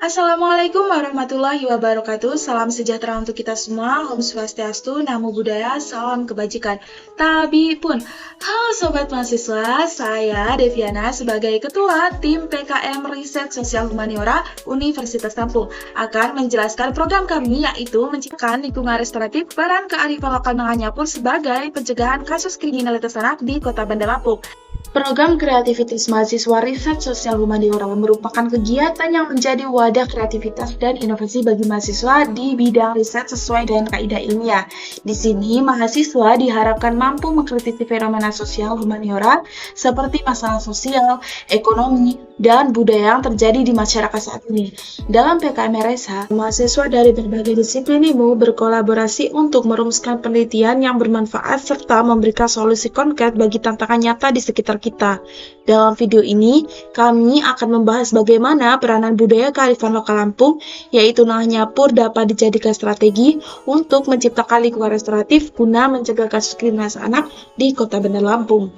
Assalamualaikum warahmatullahi wabarakatuh. Salam sejahtera untuk kita semua. Om Swastiastu, Namo Buddhaya, salam kebajikan. Tabi pun. Halo Sobat Mahasiswa, saya Deviana sebagai Ketua Tim PKM Riset Sosial Humaniora Universitas Lampung akan menjelaskan program kami, yaitu menciptakan lingkungan restoratif peran kearifan lokal Nanganyapur sebagai pencegahan kasus kriminalitas anak di Kota Bandar Lampung. Program Kreativitas Mahasiswa Riset Sosial Humaniora merupakan kegiatan yang menjadi wadah kreativitas dan inovasi bagi mahasiswa di bidang riset sesuai dengan kaidah ilmiah. Di sini, mahasiswa diharapkan mampu mengkritisi fenomena sosial humaniora seperti masalah sosial, ekonomi, dan budaya yang terjadi di masyarakat saat ini. Dalam PKM RSH, mahasiswa dari berbagai disiplin ilmu berkolaborasi untuk merumuskan penelitian yang bermanfaat serta memberikan solusi konkret bagi tantangan nyata di sekitar kita. Dalam video ini, kami akan membahas bagaimana peranan budaya kearifan lokal Lampung, yaitu Nanganyapur, dapat dijadikan strategi untuk menciptakan lingkungan restoratif guna mencegah kasus kriminalitas anak di Kota Bandar Lampung.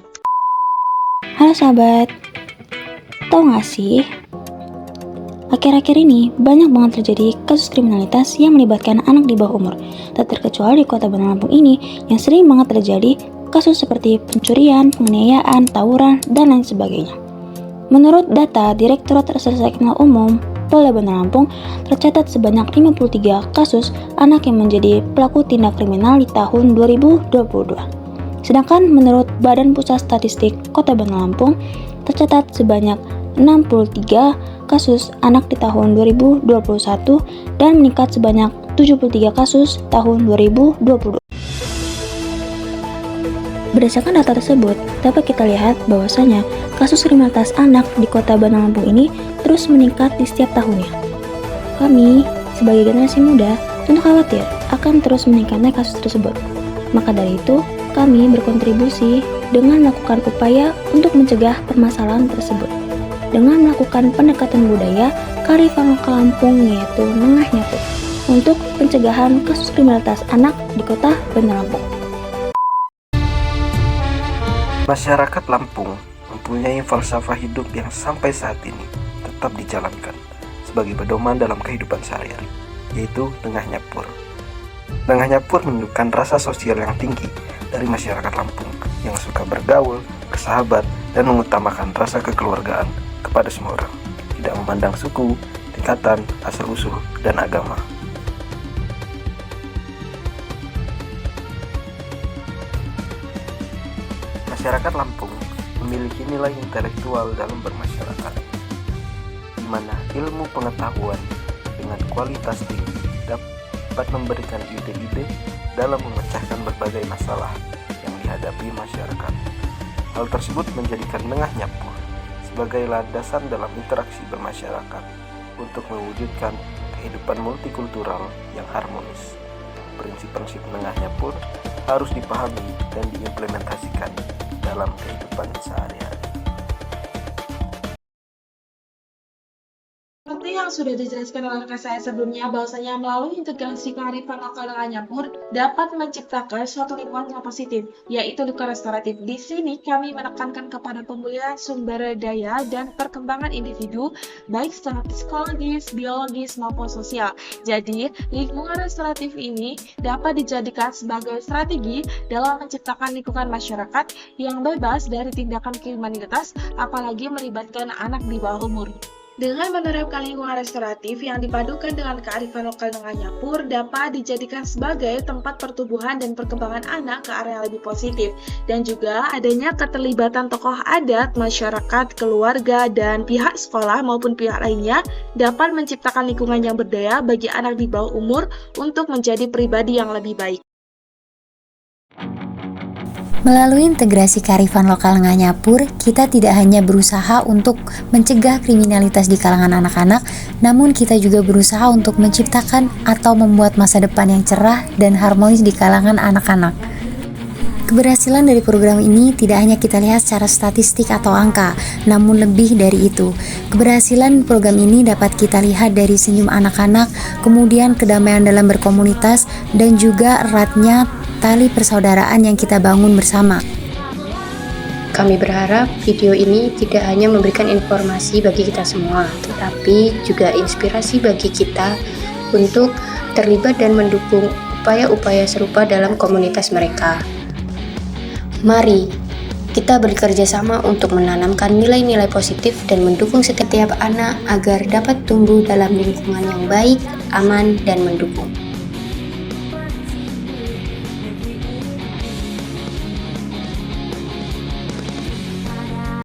Halo sahabat, tau gak sih? Akhir-akhir ini banyak banget terjadi kasus kriminalitas yang melibatkan anak di bawah umur. Tak terkecuali di Kota Bandar Lampung ini yang sering banget terjadi kasus seperti pencurian, penganiayaan, tawuran, dan lain sebagainya. Menurut data Direktorat Reserse Kriminal Umum Polda Bandar Lampung, tercatat sebanyak 53 kasus anak yang menjadi pelaku tindak kriminal di tahun 2022. Sedangkan menurut Badan Pusat Statistik Kota Bandar Lampung, tercatat sebanyak 63 kasus anak di tahun 2021 dan meningkat sebanyak 73 kasus tahun 2022. Berdasarkan data tersebut, dapat kita lihat bahwasanya kasus kriminalitas anak di Kota Bandar Lampung ini terus meningkat di setiap tahunnya. Kami, sebagai generasi muda, tentu khawatir akan terus meningkatnya kasus tersebut. Maka dari itu, kami berkontribusi dengan melakukan upaya untuk mencegah permasalahan tersebut. Dengan melakukan pendekatan budaya kearifan lokal Lampung, yaitu Nanganyapur, untuk pencegahan kasus kriminalitas anak di Kota Bandar Lampung. Masyarakat Lampung mempunyai falsafah hidup yang sampai saat ini tetap dijalankan sebagai pedoman dalam kehidupan sehari-hari, yaitu Nanganyapur. Nanganyapur menunjukkan rasa sosial yang tinggi dari masyarakat Lampung yang suka bergaul, bersahabat, dan mengutamakan rasa kekeluargaan kepada semua orang, tidak memandang suku, tingkatan, asal-usul, dan agama. Masyarakat Lampung memiliki nilai intelektual dalam bermasyarakat, di mana ilmu pengetahuan dengan kualitas tinggi dapat memberikan ide-ide dalam memecahkan berbagai masalah yang dihadapi masyarakat. Hal tersebut menjadikan Nanganyapur sebagai landasan dalam interaksi bermasyarakat untuk mewujudkan kehidupan multikultural yang harmonis. Prinsip-prinsip Nanganyapur harus dipahami dan diimplementasikan dalam kehidupan sehari-hari. Seperti yang sudah dijelaskan oleh rekan saya sebelumnya, bahwasanya melalui integrasi kearifan lokal Nanganyapur dapat menciptakan suatu lingkungan yang positif, yaitu lingkungan restoratif. Di sini kami menekankan kepada pemulihan sumber daya dan perkembangan individu, baik secara psikologis, biologis, maupun sosial. Jadi, lingkungan restoratif ini dapat dijadikan sebagai strategi dalam menciptakan lingkungan masyarakat yang bebas dari tindakan kriminalitas, apalagi melibatkan anak di bawah umur. Dengan menerapkan lingkungan restoratif yang dipadukan dengan kearifan lokal Nanganyapur dapat dijadikan sebagai tempat pertumbuhan dan perkembangan anak ke arah yang lebih positif, dan juga adanya keterlibatan tokoh adat, masyarakat, keluarga, dan pihak sekolah maupun pihak lainnya dapat menciptakan lingkungan yang berdaya bagi anak di bawah umur untuk menjadi pribadi yang lebih baik. Melalui integrasi kearifan lokal Nanganyapur, kita tidak hanya berusaha untuk mencegah kriminalitas di kalangan anak-anak, namun kita juga berusaha untuk menciptakan atau membuat masa depan yang cerah dan harmonis di kalangan anak-anak. Keberhasilan dari program ini tidak hanya kita lihat secara statistik atau angka, namun lebih dari itu. Keberhasilan program ini dapat kita lihat dari senyum anak-anak, kemudian kedamaian dalam berkomunitas, dan juga eratnya tali persaudaraan yang kita bangun bersama. Kami berharap video ini tidak hanya memberikan informasi bagi kita semua, tetapi juga inspirasi bagi kita untuk terlibat dan mendukung upaya-upaya serupa dalam komunitas mereka. Mari kita bekerja sama untuk menanamkan nilai-nilai positif dan mendukung setiap anak agar dapat tumbuh dalam lingkungan yang baik, aman, dan mendukung.